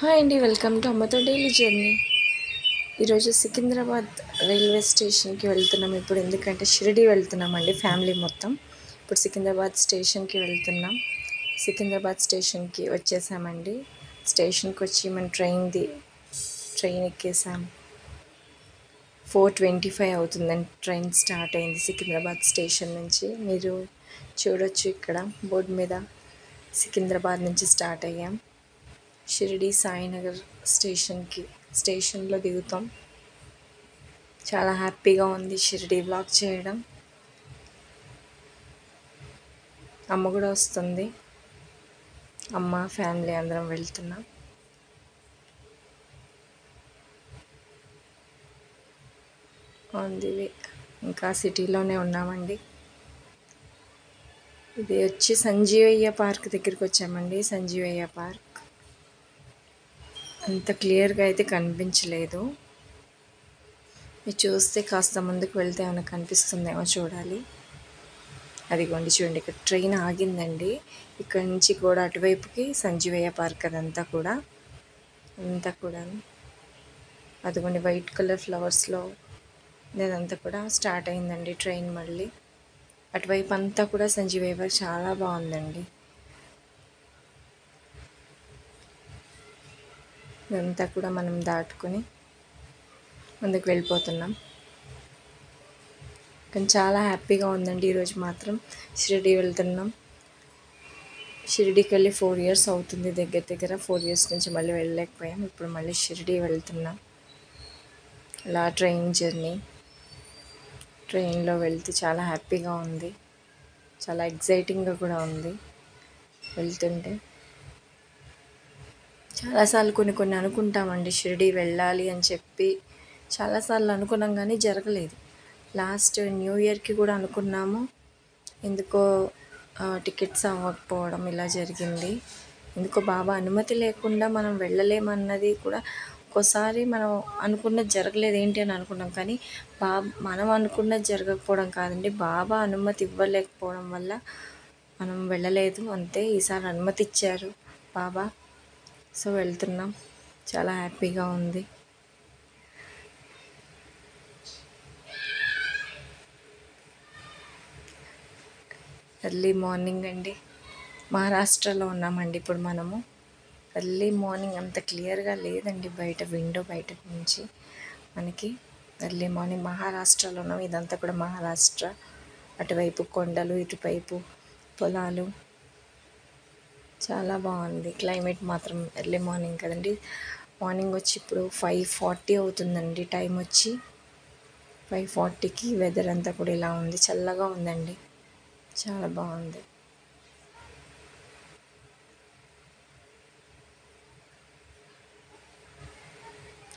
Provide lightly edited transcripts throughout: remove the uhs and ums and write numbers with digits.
Hi అండి, welcome to అమ్మతో daily journey. ఈరోజు సికింద్రాబాద్ రైల్వే స్టేషన్కి వెళ్తున్నాం. ఇప్పుడు ఎందుకంటే షిరిడి వెళ్తున్నామండి ఫ్యామిలీ మొత్తం. ఇప్పుడు సికింద్రాబాద్ స్టేషన్కి వెళ్తున్నాం. సికింద్రాబాద్ స్టేషన్కి వచ్చేసామండి. స్టేషన్కి వచ్చి మన ట్రైన్ ఎక్కేసాం. 4:25 అవుతుందండి. ట్రైన్ స్టార్ట్ అయింది సికింద్రాబాద్ స్టేషన్ నుంచి. మీరు చూడొచ్చు ఇక్కడ బోర్డు మీద సికింద్రాబాద్ నుంచి స్టార్ట్ అయ్యాం. షిరిడి సాయినగర్ స్టేషన్లో దిగుతాం. చాలా హ్యాపీగా ఉంది షిరిడి వ్లాగ్ చేయడం. అమ్మ కూడా వస్తుంది. అమ్మ ఫ్యామిలీ అందరం వెళ్తున్నాం. ఉంది ఇంకా సిటీలోనే ఉన్నామండి. ఇది వచ్చి సంజీవయ్య పార్క్ దగ్గరికి వచ్చామండి. సంజీవయ్య పార్క్ అంత క్లియర్గా అయితే కనిపించలేదు. మీరు చూస్తే కాస్త ముందుకు వెళ్తే ఏమైనా కనిపిస్తుందేమో చూడాలి. అదిగోండి చూడండి, ఇక్కడ ట్రైన్ ఆగిందండి. ఇక్కడ నుంచి కూడా అటువైపుకి సంజీవయ్య పార్క్ అంతా కూడా అదిగోండి వైట్ కలర్ ఫ్లవర్స్లో ఇదంతా కూడా స్టార్ట్ అయిందండి ట్రైన్. మళ్ళీ అటువైపు అంతా కూడా సంజీవయ్య పార్క్ చాలా బాగుందండి. ఇదంతా కూడా మనం దాటుకొని ముందుకు వెళ్ళిపోతున్నాం. కానీ చాలా హ్యాపీగా ఉందండి. ఈరోజు మాత్రం షిరిడి వెళ్తున్నాం. షిరిడికి వెళ్ళి 4 years అవుతుంది. దగ్గర 4 years నుంచి మళ్ళీ వెళ్ళలేకపోయాం. ఇప్పుడు మళ్ళీ షిరిడి వెళ్తున్నాం. అలా ట్రైన్లో వెళ్తే చాలా హ్యాపీగా ఉంది. చాలా ఎగ్జైటింగ్గా కూడా ఉంది వెళ్తుంటే. చాలాసార్లు కొన్ని అనుకుంటామండి షిరిడి వెళ్ళాలి అని చెప్పి. చాలాసార్లు అనుకున్నాం కానీ జరగలేదు. లాస్ట్ న్యూ ఇయర్కి కూడా అనుకున్నాము. ఎందుకో టికెట్స్ అవ్వకపోవడం ఇలా జరిగింది. ఎందుకో బాబా అనుమతి లేకుండా మనం వెళ్ళలేమన్నది కూడా ఒక్కోసారి మనం అనుకున్నది జరగలేదు ఏంటి అని అనుకున్నాం. కానీ మనం అనుకున్నది జరగకపోవడం కాదండి, బాబా అనుమతి ఇవ్వలేకపోవడం వల్ల మనం వెళ్ళలేదు అంతే. ఈసారి అనుమతి ఇచ్చారు బాబా. సో వెళ్తున్నాం. చాలా హ్యాపీగా ఉంది. ఎర్లీ మార్నింగ్ అండి. మహారాష్ట్రలో ఉన్నామండి ఇప్పుడు మనము. ఎర్లీ మార్నింగ్ అంత క్లియర్గా లేదండి విండో బయట నుంచి మనకి. ఎర్లీ మార్నింగ్ మహారాష్ట్రలో ఉన్నాం. ఇదంతా కూడా మహారాష్ట్ర. అటువైపు కొండలు, ఇటువైపు పొలాలు. చాలా బాగుంది క్లైమేట్ మాత్రం. ఎర్లీ మార్నింగ్ కదండి. మార్నింగ్ వచ్చి ఇప్పుడు 5:40 అవుతుందండి. టైం వచ్చి 5:40కి వెదర్ అంతా కూడా ఇలా ఉంది. చల్లగా ఉందండి. చాలా బాగుంది.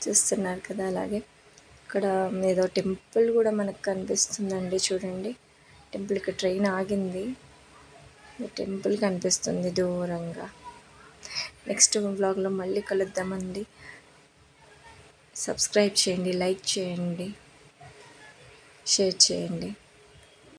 చూస్తున్నారు కదా. అలాగే ఇక్కడ ఏదో టెంపుల్ కూడా మనకు కనిపిస్తుందండి. చూడండి టెంపుల్. ఇక్కడ ట్రైన్ ఆగింది. టెంపుల్ కనిపిస్తుంది దూరంగా. నెక్స్ట్ వ్లాగ్లో మళ్ళీ కలుద్దామండి. సబ్స్క్రైబ్ చేయండి, లైక్ చేయండి, షేర్ చేయండి.